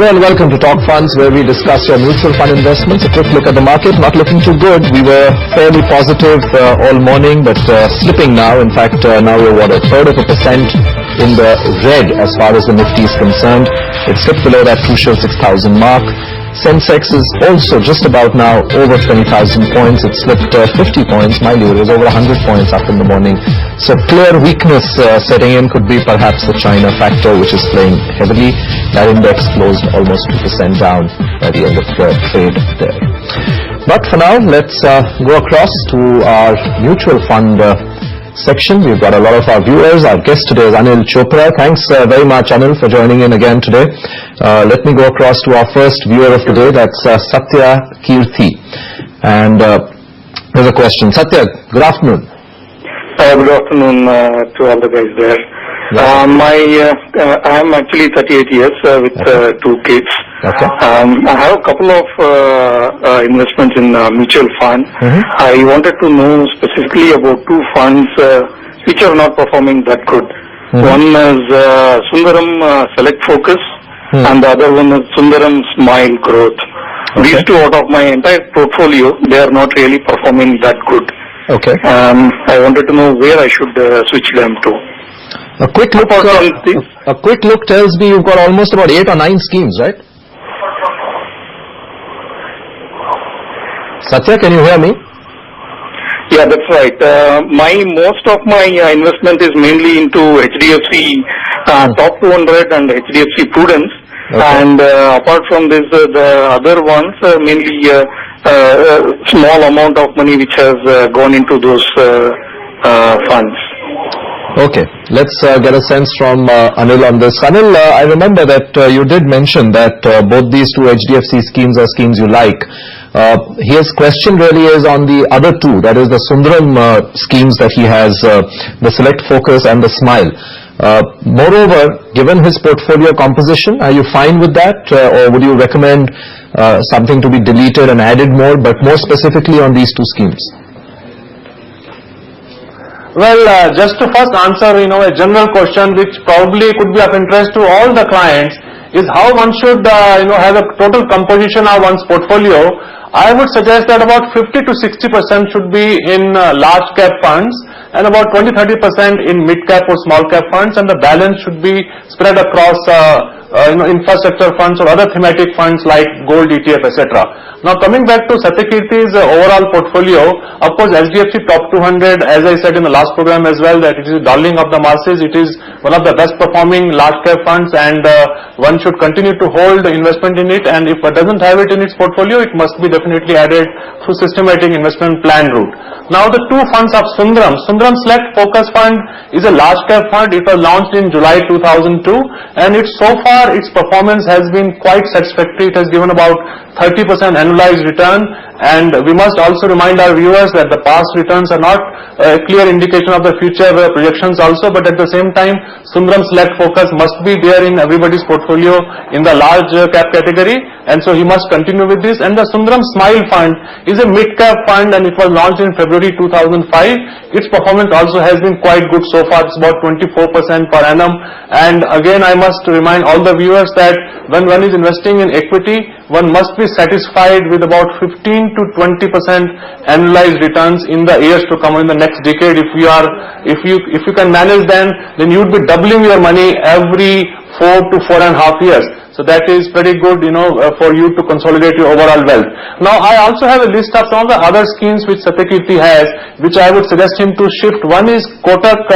Hello and welcome to Talk Funds, where we discuss your mutual fund investments. A quick look at the market, not looking too good. We were fairly positive all morning, but slipping now. In fact, now we're a third of a percent in the red as far as the Nifty is concerned. It slipped below that crucial 6,000 mark. Sensex is also just about now over 20,000 points. It slipped 50 points. Mind you, it was over 100 points up in the morning. So clear weakness setting in could be perhaps the China factor, which is playing heavily. That index closed almost 2% down by the end of the trade there. But for now, let's go across to our mutual fund section. We've got a lot of our viewers. Our guest today is Anil Chopra. Thanks very much, Anil, for joining in again today. Let me go across to our first viewer of today. That's Satya Kirthi. And there's a question. Satya, good afternoon. Good afternoon to all the guys there. I am actually 38 years with two kids. Okay. I have a couple of investments in mutual fund. I wanted to know specifically about two funds which are not performing that good. One is Sundaram Select Focus and the other one is Sundaram Smile Growth. These two out of my entire portfolio, they are not really performing that good. Okay. I wanted to know where I should switch them to. A quick look tells me you've got almost about 8 or 9 schemes, right? Satya, can you hear me? Yeah, that's right. Most of my investment is mainly into HDFC Top 200 and HDFC Prudence. Okay. And apart from this, the other ones, mainly small amount of money which has gone into those funds. Okay, let's get a sense from Anil on this. Anil, I remember that you did mention that both these two HDFC schemes are schemes you like. His question really is on the other two, that is the Sundaram schemes that he has, the Select Focus and the Smile. Moreover, given his portfolio composition, are you fine with that, or would you recommend something to be deleted and added more, but more specifically on these two schemes? Well, just to first answer, a general question which probably could be of interest to all the clients is how one should, have a total composition of one's portfolio. I would suggest that about 50 to 60% should be in large cap funds and about 20-30% in mid cap or small cap funds, and the balance should be spread across infrastructure funds or other thematic funds like gold ETF, etc. Now coming back to Satya Kirti's overall portfolio, of course HDFC Top 200, as I said in the last program as well, that it is a darling of the masses. It is one of the best performing large cap funds, and one should continue to hold investment in it, and if one doesn't have it in its portfolio, it must be definitely added through systematic investment plan route. Now the two funds of Sundaram Select Focus Fund is a large cap fund. It was launched in July 2002, and so far its performance has been quite satisfactory. It has given about 30% annualized return, and we must also remind our viewers that the past returns are not a clear indication of the future projections also, but at the same time Sundaram Select Focus must be there in everybody's portfolio in the large cap category, and so he must continue with this. And the Sundaram Smile Fund is a mid cap fund, and it was launched in February 2005. Its performance also has been quite good so far. It's about 24% per annum, and again I must remind all the viewers that when one is investing in equity, one must be satisfied with about 15 to 20% annualized returns in the years to come, in the next decade. If you can manage then you would be doubling your money every 4 to 4.5 years. So that is pretty good, for you to consolidate your overall wealth. Now I also have a list of some of the other schemes which Satya Kirti has, which I would suggest him to shift. One is Kotak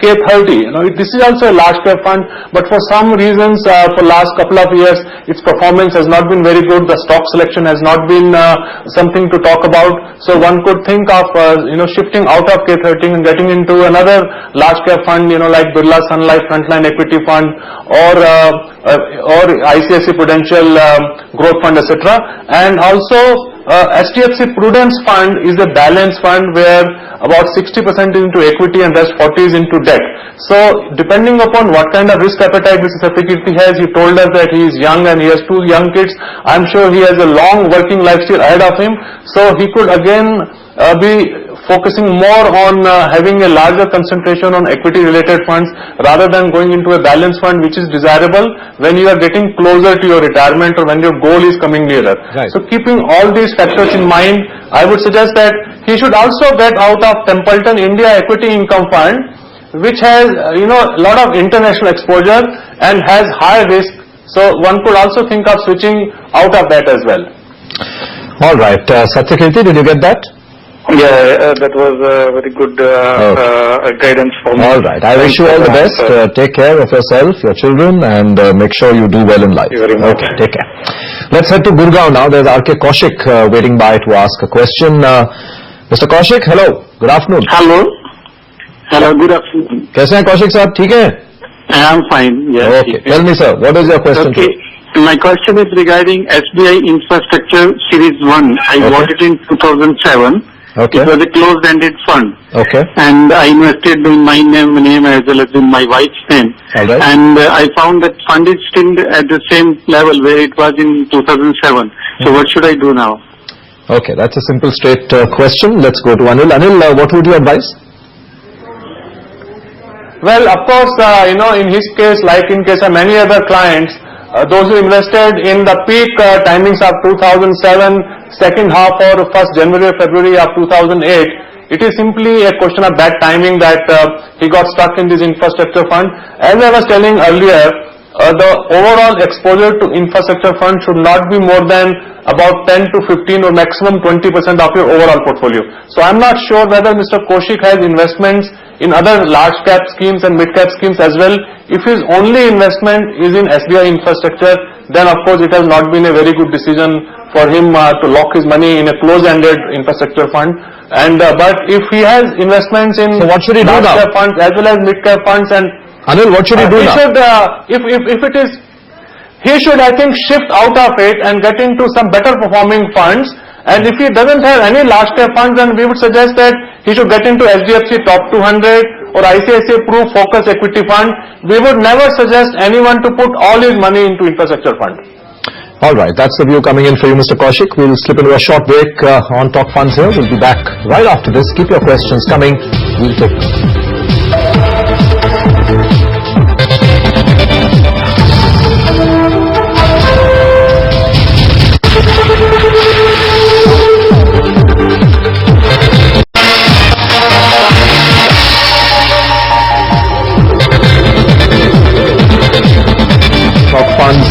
K30. This is also a large cap fund, but for some reasons for last couple of years its performance has not been very good. The stock selection has not been something to talk about. So one could think of shifting out of K30 and getting into another large cap fund, like Birla Sun Life Frontline Equity Fund or ICICI Prudential Growth Fund, etc. And also HDFC Prudence Fund is a balanced fund where about 60% is into equity and rest 40 is into debt. So depending upon what kind of risk appetite Mr. Satya Kirti has, he told us that he is young and he has 2 young kids. I'm sure he has a long working life still ahead of him, so he could again be focusing more on having a larger concentration on equity-related funds rather than going into a balanced fund, which is desirable when you are getting closer to your retirement or when your goal is coming nearer. Right. So keeping all these factors in mind, I would suggest that he should also get out of Templeton India Equity Income Fund, which has a lot of international exposure and has high risk. So one could also think of switching out of that as well. All right, Satyakirti, did you get that? Yeah, that was very good guidance for me. All right, I wish you all the best. Take care of yourself, your children, and make sure you do well in life. Thank you very much. Okay, take care. Let's head to Gurgaon now. There's R.K. Kaushik waiting by to ask a question. Mr. Kaushik, hello. Good afternoon. Hello. Hello, good afternoon. कैसे हैं कौशिक साहब? ठीक हैं? I am fine. Yes. Okay. Tell me, sir, what is your question? Okay. My question is regarding SBI Infrastructure Series 1. I bought it in 2007. Okay. It was a closed-ended fund. Okay. And I invested in my name as well as in my wife's name. All right. And I found that fund is still at the same level where it was in 2007. So what should I do now? Okay, that's a simple, straight question. Let's go to Anil. Anil, what would you advise? Well, of course, in his case, like in case of many other clients, those who invested in the peak timings of 2007, second half or first January or February of 2008, it is simply a question of bad timing that he got stuck in this infrastructure fund. As I was telling earlier, the overall exposure to infrastructure fund should not be more than about 10 to 15 or maximum 20% of your overall portfolio. So I'm not sure whether Mr. Kaushik has investments in other large cap schemes and mid cap schemes as well. If his only investment is in SBI infrastructure, then of course it has not been a very good decision for him to lock his money in a closed-ended infrastructure fund. And but if he has investments in So what should he do large now? cap funds as well as mid cap funds, and Anil, what should he do he now? should, if it is, he should, I think, shift out of it and get into some better performing funds. And if he doesn't have any large cap funds, then we would suggest that he should get into HDFC Top 200 or ICICI Pru Focus Equity Fund. We would never suggest anyone to put all his money into infrastructure fund. All right, that's the view coming in for you, Mr. Kaushik. We'll slip into a short break on Talk Funds here. We'll be back right after this. Keep your questions coming. We'll take them. Stock funds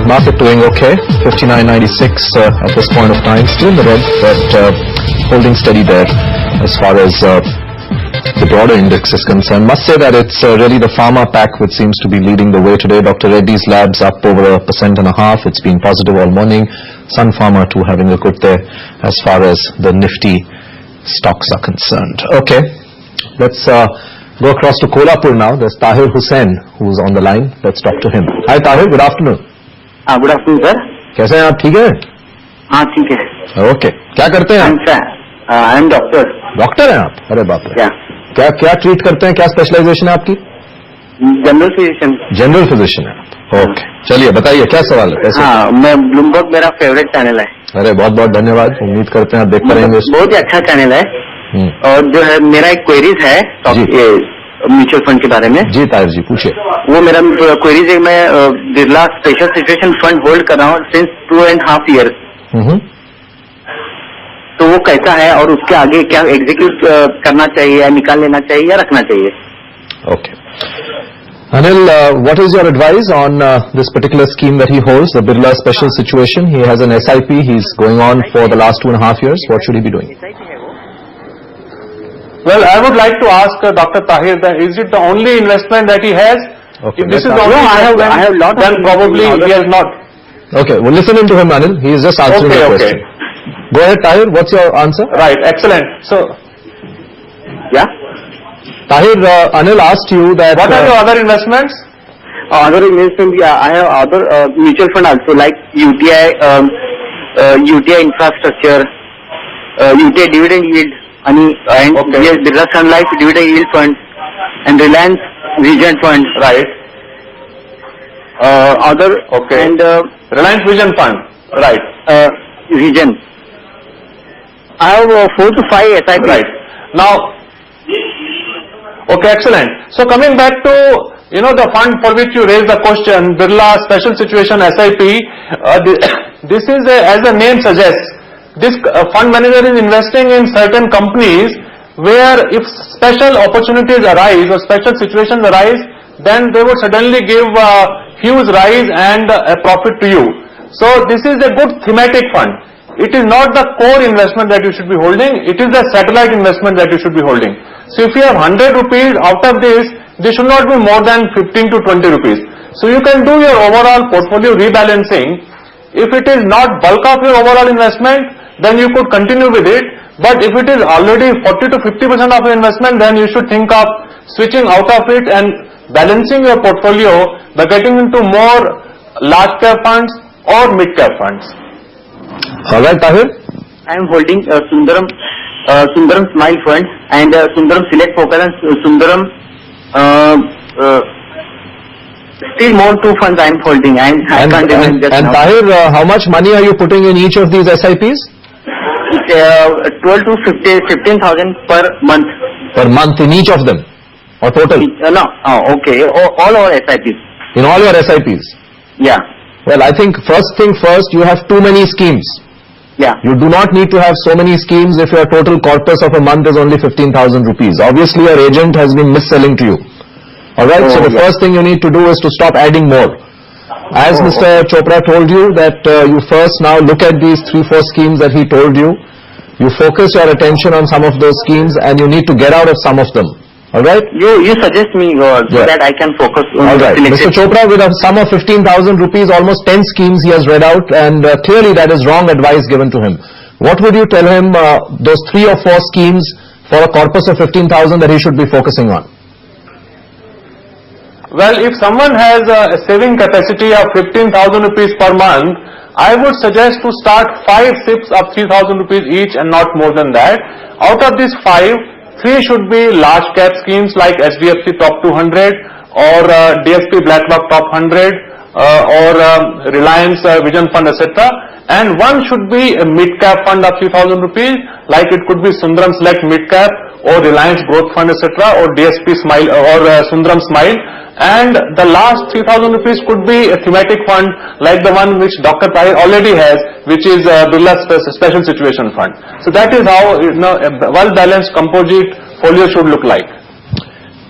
market doing okay, 59.96 at this point of time, still in the red, but holding steady there as far as the broader index is concerned. Must say that it's really the pharma pack which seems to be leading the way today. Dr. Reddy's Labs up over 1.5%. It's been positive all morning. Sun Pharma too having a good day as far as the nifty stocks are concerned. Okay, let's go across to Kolhapur now. There's Tahir Hussain who's on the line. Let's talk to him. Hi Tahir, good afternoon. Good afternoon, sir. कैसे हैं आप? ठीक है? हाँ, ठीक है. Okay, क्या करते हैं आप? I am doctor. डॉक्टर हैं आप? अरे बाप रे. Yeah. क्या क्या ट्रीट करते हैं? क्या स्पेशलाइजेशन है आपकी? General physician. जनरल फिजिशियन है आप. ओके, चलिए बताइए क्या सवाल है? कैसे? हाँ, मैं ब्लूमबर्ग मेरा फेवरेट चैनल है. अरे बहुत बहुत धन्यवाद. उम्मीद करते हैं आप देखते रहेंगे उसको. बहुत ही अच्छा चैनल है. और जो है मेरा एक क्वेरीज है म्यूचुअल फंड के बारे में. जी ताहिर जी पूछिए. वो मेरा क्वेरीज है. मैं Birla special situation fund hold कर रहा हूँ सिंस 2.5 years. तो वो कैसा है और उसके आगे क्या एग्जीक्यूट करना चाहिए या निकाल लेना चाहिए या रखना चाहिए? Okay. Anil, what is your advice on this particular scheme that he holds, the Birla Special Situation? He has an SIP. He's going on for the last 2.5 years. What should he be doing? Well, I would like to ask Dr. Tahir that is it the only investment that he has? Okay, If this is let's the only I have lot of then probably he has not. Okay, well listen to him, Anil. He is just answering Okay, the okay. question. Go ahead, Tahir. What's your answer? Right, excellent. So, Yeah. Tahir, Anil asked you that... what are your other investments? Other investment, yeah, I have other mutual fund also like UTI, UTI infrastructure, UTI dividend yield, and Okay. yes, Birla Sun Life dividend yield fund, and Reliance Vision fund. Right. Other Okay. and Reliance Vision Fund. Right. Vision. I have 4 to 5 SIP. Right. Now, okay, excellent. So coming back to, the fund for which you raised the question, Birla Special Situation SIP, this is, as the name suggests, this fund manager is investing in certain companies where if special opportunities arise or special situations arise, then they would suddenly give a huge rise and a profit to you. So this is a good thematic fund. It is not the core investment that you should be holding, it is the satellite investment that you should be holding. So if you have 100 rupees, out of this should not be more than 15 to 20 rupees. So you can do your overall portfolio rebalancing. If it is not bulk of your overall investment, then you could continue with it. But if it is already 40 to 50% of your investment, then you should think of switching out of it and balancing your portfolio by getting into more large cap funds or mid cap funds. All right, Tahir. I am holding Sundaram Smile Fund and Sundaram Select Focus and Sundaram. Still more 2 funds I am holding. I can't remember just and now. Tahir, how much money are you putting in each of these SIPs? 12 to 15,000 per month. Per month in each of them? Or total? No. Oh, okay. All our SIPs. In all your SIPs? Yeah. Well, I think first thing first, you have too many schemes. Yeah. You do not need to have so many schemes if your total corpus of a month is only 15,000 rupees. Obviously, your agent has been mis-selling to you. Alright, so the first thing you need to do is to stop adding more. As Mr. Chopra told you that you first now look at these 3-4 schemes that he told you. You focus your attention on some of those schemes and you need to get out of some of them. Alright? You suggest me so that I can focus on Alright, Mr. Chopra, with a sum of 15,000 rupees, almost 10 schemes he has read out, and clearly that is wrong advice given to him. What would you tell him those 3 or 4 schemes for a corpus of 15,000 that he should be focusing on? Well, if someone has a saving capacity of 15,000 rupees per month, I would suggest to start 5 SIPs of 3,000 rupees each and not more than that. Out of these 5, 3 should be large cap schemes like HDFC Top 200 or DSP BlackRock Top 100 or Reliance Vision Fund, etc. And 1 should be a mid cap fund of 3,000 rupees, like it could be Sundaram Select Mid Cap or Reliance Growth Fund, etc. or DSP Smile or Sundaram Smile. And the last 3,000 rupees could be a thematic fund like the one which Dr. Tahir already has, which is Birla Special Situation Fund. So that is how a well-balanced composite folio should look like.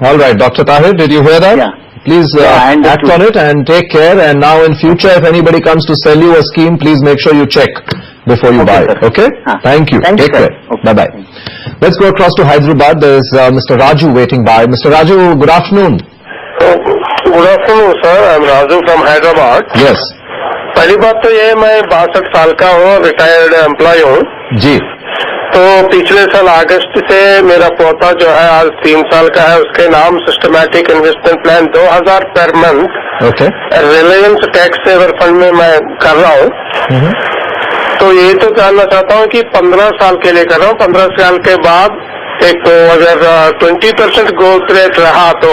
All right, Dr. Tahir, did you hear that? Yeah. Please act on it and take care. And now in future, if anybody comes to sell you a scheme, please make sure you check before you buy. Sir. Okay? Thank you. Take care. Okay. Bye-bye. Let's go across to Hyderabad. There is Mr. Raju waiting by. Mr. Raju, good afternoon. Good afternoon sir, I am Raju from Hyderabad. Yes. पहली बात तो ये, मैं 62 साल का हूँ, retired employ हूँ. जी. तो पिछले साल अगस्त से मेरा पोता जो है आज 3 साल का है, उसके नाम सिस्टमैटिक इन्वेस्टमेंट प्लान 2000 पर month Okay. Reliance tax saver fund में मैं कर रहा हूँ. तो ये तो जानना चाहता हूँ कि 15 साल के लिए कर रहा हूँ. 15 साल के बाद एक तो अगर 20% ग्रोथ रेट रहा तो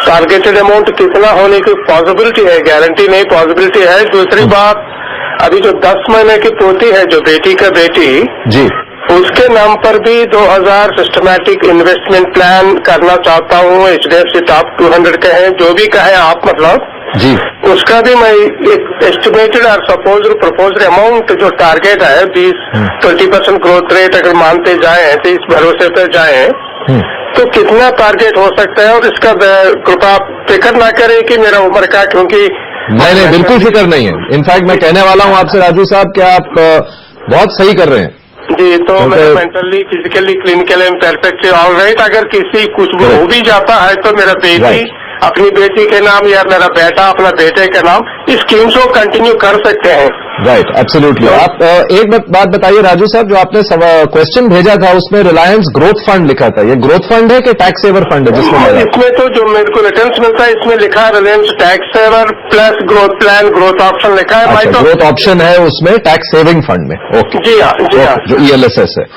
टारगेटेड अमाउंट कितना होने की पॉसिबिलिटी है? गारंटी नहीं, पॉसिबिलिटी है. दूसरी बात, अभी जो 10 महीने की पोती है, जो बेटी का बेटी जी, उसके नाम पर भी 2000 सिस्टमैटिक इन्वेस्टमेंट प्लान करना चाहता हूँ. HDFC टॉप 200 के हैं, जो भी कहें आप, मतलब जी, उसका भी मैं एक एस्टिमेटेड और प्रपोज्ड अमाउंट जो टारगेट है 20% ग्रोथ रेट अगर मानते जाएं तो इस भरोसे पर जाएं तो कितना टारगेट हो सकता है? और इसका कृपा फिक्र ना करें कि मेरा उम्र का, क्योंकि नहीं, बिल्कुल फिक्र नहीं है. इनफैक्ट मैं कहने वाला हूँ आपसे राजू साहब कि आप बहुत सही कर रहे हैं. जी, तो मैं mentally, physically, clinically perfect all right. अगर किसी कुछ हो भी जाता है तो मेरा बेटी अपनी बेटी के नाम या मेरा बेटा अपना बेटे के नाम इस स्कीम्स को कंटिन्यू कर सकते हैं. Right, absolutely. आप एक बात बताइए राजू साहब, जो आपने क्वेश्चन भेजा था उसमें रिलायंस ग्रोथ फंड लिखा था, ये ग्रोथ फंड है कि टैक्स सेवर फंड है? जिसमें इसमें तो जो मेरे को रिटर्न्स मिलता है इसमें लिखा है Reliance tax saver plus growth plan, growth option लिखा है. अच्छा, ग्रोथ ऑप्शन है उसमें टैक्स सेविंग फंड में. ओके. जी हाँ, जी हाँ. जो ELSS है.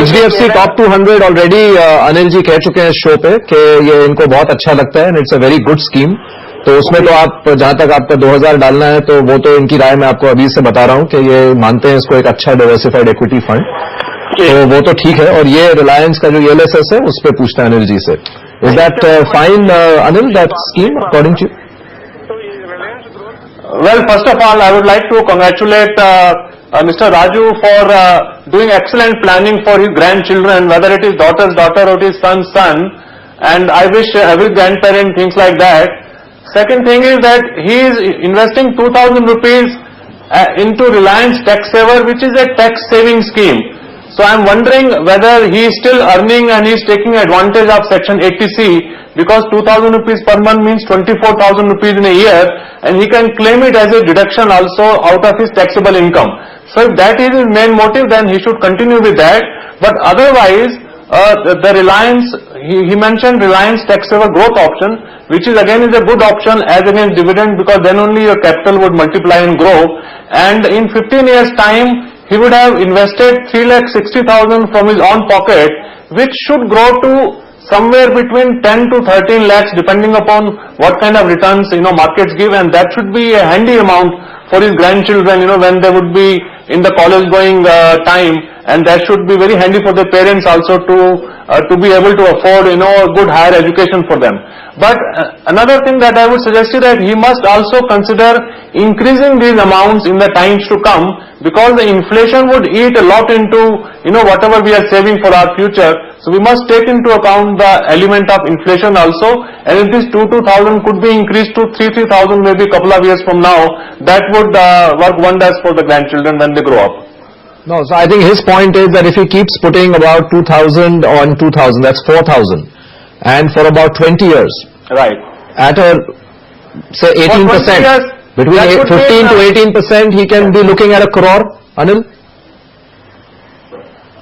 HDFC top 200 already Anil ji कह चुके हैं शो पे कि ये इनको बहुत अच्छा लगता है and it's a very good scheme. तो उसमें तो आप जहां तक आपका 2000 डालना है तो वो तो इनकी राय मैं आपको अभी से बता रहा हूं कि ये मानते हैं इसको एक अच्छा डाइवर्सिफाइड इक्विटी फंड. तो वो तो ठीक है, और ये रिलायंस का जो ELSS है उस पे पूछता है अनिल जी से. Is that fine, Anil, that scheme according to you? Well, first of all, I would like to congratulate Mr. Raju for doing excellent planning for his grandchildren, whether it is daughter's daughter or it is son's son, and I wish every grandparent thinks like that. Second thing is that he is investing 2,000 rupees into Reliance Tax Saver, which is a tax saving scheme. So I am wondering whether he is still earning and he is taking advantage of Section 80C, because 2,000 rupees per month means 24,000 rupees in a year, and he can claim it as a deduction also out of his taxable income. So if that is his main motive, then he should continue with that. But otherwise, the Reliance, he mentioned Reliance Tax Saver Growth option, which is again is a good option as against dividend, because then only your capital would multiply and grow. And in 15 years time, he would have invested 3,60,000 from his own pocket, which should grow to somewhere between 10 to 13 lakhs depending upon what kind of returns markets give, and that should be a handy amount for his grandchildren when they would be in the college going time, and that should be very handy for the parents also to be able to afford a good higher education for them. But another thing that I would suggest is that he must also consider increasing these amounts in the times to come, because the inflation would eat a lot into whatever we are saving for our future. So we must take into account the element of inflation also, and if this 2,000 could be increased to 3,000 maybe a couple of years from now, that would work wonders for the grandchildren when they grow up. No, so I think his point is that if he keeps putting about 2,000 on 2,000, that's 4,000, and for about 20 years, right, at a say 18%, between 15 to 18%, he can be looking at a crore, Anil?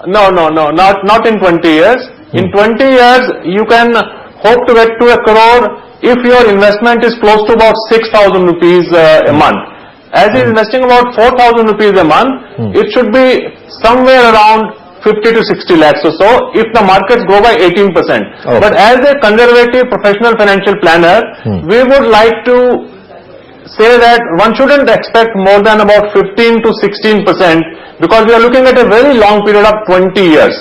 No, not in 20 years. In 20 years, you can hope to get to a crore if your investment is close to about 6,000 rupees a month. As he is investing about 4,000 rupees a month, it should be somewhere around 50 to 60 lakhs or so if the markets grow by 18%. Okay. But as a conservative professional financial planner, we would like to say that one shouldn't expect more than about 15 to 16%, because we are looking at a very long period of 20 years.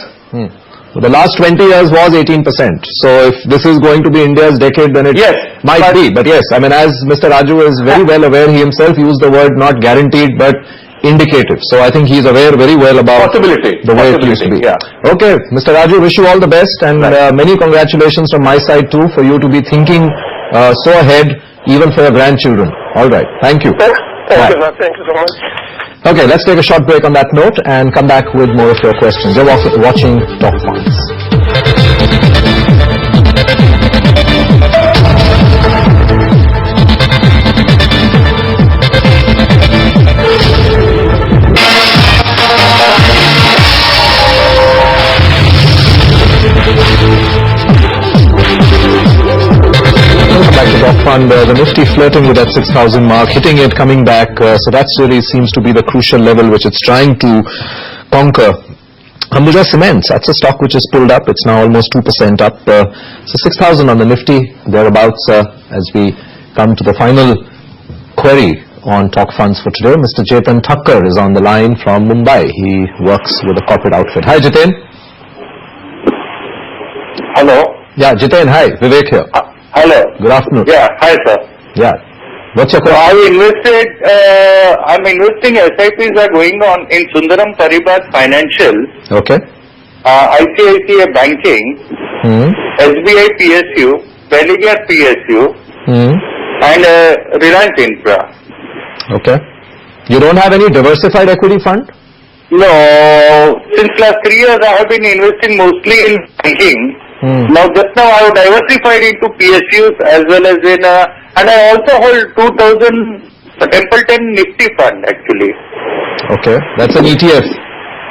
The last 20 years was 18%. So if this is going to be India's decade, then it might be. But yes, I mean, as Mr. Raju is very well aware, he himself used the word not guaranteed but indicative. So I think he is aware very well about the way it used to be. Yeah. Okay, Mr. Raju, wish you all the best, and many congratulations from my side too, for you to be thinking so ahead, even for your grandchildren. All right, thank you. Thank you, sir. Thank you so much. Okay, let's take a short break on that note and come back with more of your questions. You're watching Talk Funds. Back to Talk Fund, the Nifty flirting with that 6,000 mark, hitting it, coming back, so that's really seems to be the crucial level which it's trying to conquer. Ambuja Cements, that's a stock which is pulled up, it's now almost 2% up, so 6,000 on the Nifty, thereabouts, as we come to the final query on Talk Funds for today. Mr. Chetan Thakkar is on the line from Mumbai. He works with a corporate outfit. Hi, Jiten. Hello. Yeah, Jiten, hi, Vivek here. Hello. Good afternoon. Yeah, hi sir. Yeah. What's your So question? I'm investing SIPs are going on in Sundaram Paribas Financial, Okay. ICICI Banking, SBI PSU, Belliger PSU, and Reliance Infra. Okay. You don't have any diversified equity fund? No, since last 3 years I have been investing mostly in banking. Now just now I have diversified into PSUs as well as in, and I also hold 2000 Templeton Nifty fund actually. Okay. That's an ETF.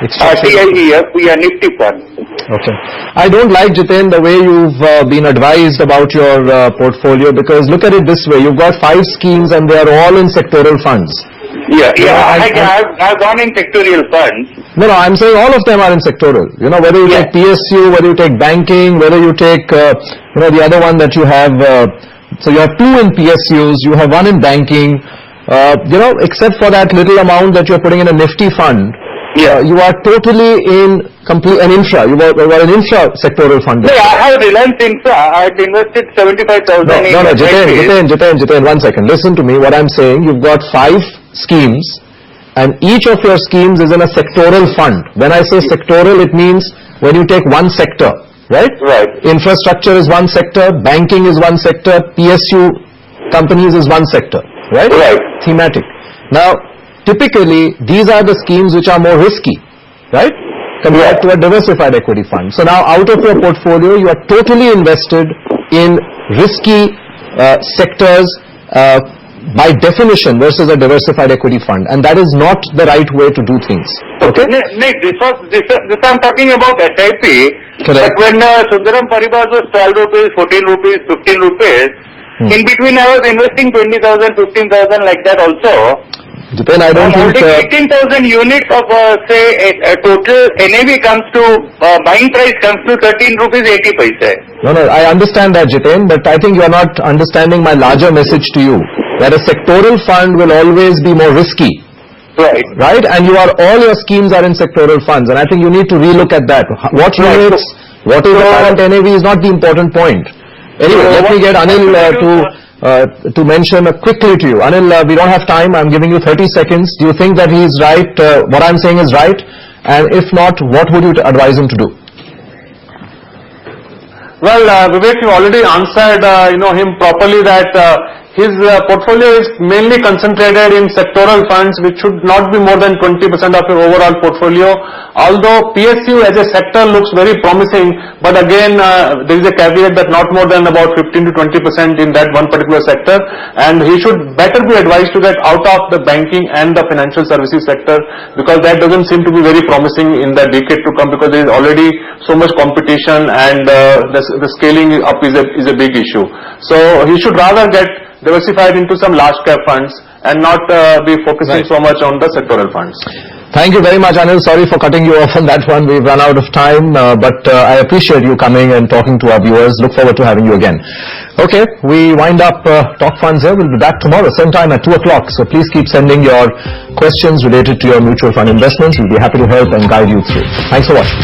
TIEF, yeah, Nifty fund. Okay. I don't like, Jiten, the way you've been advised about your portfolio, because look at it this way. You've got 5 schemes and they are all in sectoral funds. I've gone in sectorial funds. No, I'm saying all of them are in sectoral. Whether you take PSU, whether you take banking, whether you take, the other one that you have, so you have 2 in PSUs, you have 1 in banking, except for that little amount that you're putting in a Nifty fund, you are totally in an infra. You were an infra sectoral fund. No, I have Reliance Infra. I had invested 75,000 No, Jiten, 1 second. Listen to me. What I'm saying, you've got 5 schemes, and each of your schemes is in a sectoral fund. When I say sectoral, it means when you take one sector, right? Right. Infrastructure is one sector, banking is one sector, PSU companies is one sector, right? Right. Thematic. Now, typically, these are the schemes which are more risky, right? Compared to a diversified equity fund. So now, out of your portfolio, you are totally invested in risky sectors by definition versus a diversified equity fund, and that is not the right way to do things. Okay? Nick, this I'm talking about SIP. Correct. But when Sundaram Paribas was 12 rupees, 14 rupees, 15 rupees, in between I was investing 20,000, 15,000 like that also. Jiten, I don't think... 15,000 units of, say, a total NAV comes to, buying price comes to 13 rupees 80 paise. No, I understand that, Jiten, but I think you are not understanding my larger message to you, that a sectoral fund will always be more risky. Right. Right? And all your schemes are in sectoral funds, and I think you need to relook at that. What units, what is the current NAV is not the important point. Anyway, let me get Anil to mention quickly to you. Anil, we don't have time. I'm giving you 30 seconds. Do you think that he is right? What I'm saying is right? And if not, what would you advise him to do? Well, Vivek, you already answered, him properly that his portfolio is mainly concentrated in sectoral funds, which should not be more than 20% of your overall portfolio. Although PSU as a sector looks very promising, but again, there is a caveat that not more than about 15 to 20% in that one particular sector, and he should better be advised to get out of the banking and the financial services sector, because that doesn't seem to be very promising in the decade to come, because there is already so much competition, and the scaling up is a big issue. So he should rather get diversified into some large cap funds and not be focusing so much on the sectoral funds. Thank you very much, Anil. Sorry for cutting you off on that one. We've run out of time, but I appreciate you coming and talking to our viewers. Look forward to having you again. Okay, we wind up Talk Funds here. We'll be back tomorrow, same time at 2 o'clock. So please keep sending your questions related to your mutual fund investments. We'll be happy to help and guide you through. Thanks for watching.